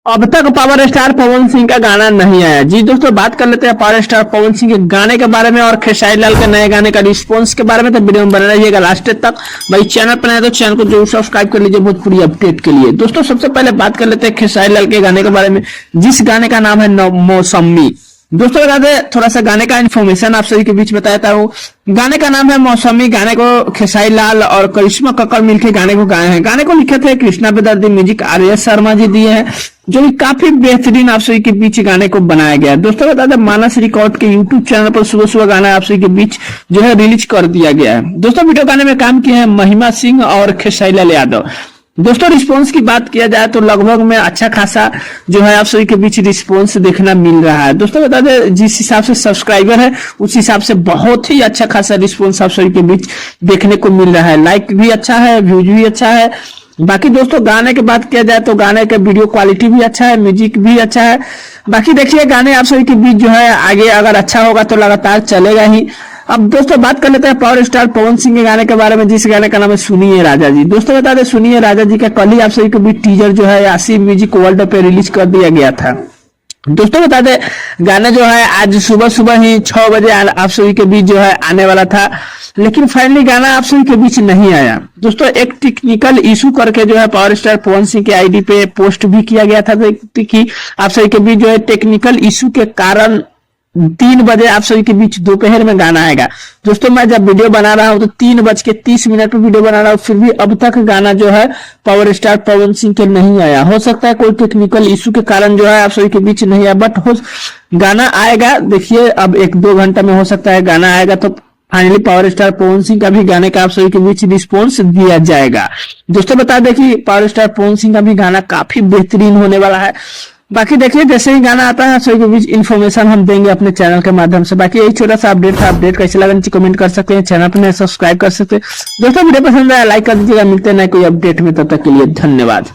अब तक power star Pawan Singh का गाना नहीं आया। जी दोस्तों, बात कर लेते हैं पावर स्टार पवन सिंह के गाने के बारे में और खेसारी लाल के नए गाने का रिस्पॉन्स के बारे में। तो वीडियो में बने रहिएगा लास्ट तक। भाई चैनल पर नए तो चैनल को जरूर सब्सक्राइब कर लीजिए भोजपुरी अपडेट के लिए। दोस्तों सबसे पहले बात कर लेते हैं खेसारी लाल के गाने के बारे में, जिस गाने का नाम है मौसमी। दोस्तों बता दें, थोड़ा सा गाने का इन्फॉर्मेशन आप सभी के बीच बताता हूँ। गाने का नाम है मौसमी। गाने को खेसारी लाल और करिश्मा कक्कड़ मिलकर गाने को गाए हैं। गाने को लिखे थे कृष्णा बेदर्दी, म्यूजिक आर.एस. शर्मा जी दिए हैं, जो कि काफी बेहतरीन आप सभी के बीच गाने को बनाया गया है। दोस्तों बता दें, मानस रिकॉर्ड के यूट्यूब चैनल पर सुबह सुबह गाना आप सभी के बीच जो है रिलीज कर दिया गया है। दोस्तों वीडियो गाने में काम किए हैं महिमा सिंह और खेसारी लाल यादव। दोस्तों रिस्पॉन्स की बात किया जाए तो लगभग में अच्छा खासा जो है आप सभी के बीच रिस्पॉन्स देखना मिल रहा है। दोस्तों बता दें, जिस हिसाब से सब्सक्राइबर है उस हिसाब से बहुत ही अच्छा खासा रिस्पॉन्स आप सभी के बीच देखने को मिल रहा है। लाइक भी अच्छा है, व्यूज भी अच्छा है। बाकी दोस्तों गाने की बात किया जाए तो गाने का वीडियो क्वालिटी भी अच्छा है, म्यूजिक भी अच्छा है। बाकी देखिए गाने आप सभी के बीच जो है आगे अगर अच्छा होगा तो लगातार चलेगा ही। अब दोस्तों बात कर लेते हैं पावर स्टार पवन सिंह के गाने के बारे में, जिस गाने का नाम है सुनिए राजा जी। दोस्तों बता दें, सुनिए राजा जी का कल ही आप सभी के बीच टीजर जो है आशी म्यूजिक वर्ल्ड पे रिलीज कर दिया गया था। दोस्तों बता दें, गाना जो है आज सुबह सुबह ही 6 बजे आप सभी के बीच जो है आने वाला था, लेकिन फाइनली गाना आप सभी के बीच नहीं आया। दोस्तों एक टेक्निकल इशू करके जो है पावर स्टार पवन सिंह के आईडी पे पोस्ट भी किया गया था कि आप सभी के बीच जो है टेक्निकल इशू के कारण 3 बजे आप सभी के बीच दोपहर में गाना आएगा। दोस्तों मैं जब वीडियो बना रहा हूं तो 3:30 पे वीडियो बना रहा हूं, फिर भी अब तक गाना जो है पावर स्टार पवन सिंह के नहीं आया। हो सकता है कोई टेक्निकल इशू के कारण जो है आप सभी के बीच नहीं आया, बट गाना आएगा। देखिए अब 1-2 घंटा में हो सकता है गाना आएगा, तो finally power star Pawan Singh का भी गाने का आप सभी के बीच रिस्पॉन्स दिया जाएगा। दोस्तों बता दें कि पावर स्टार पवन सिंह का भी गाना काफी बेहतरीन होने वाला है। बाकी देखिए जैसे ही गाना आता है सभी के बीच इन्फॉर्मेशन हम देंगे अपने चैनल के माध्यम से। बाकी यही छोटा सा अपडेट था। अपडेट कैसे लगा नीचे कमेंट कर सकते हैं, चैनल पर सब्सक्राइब कर सकते हैं। दोस्तों वीडियो पसंद आया लाइक कर दीजिएगा। मिलते हैं नए कोई अपडेट में, तब तक के लिए धन्यवाद।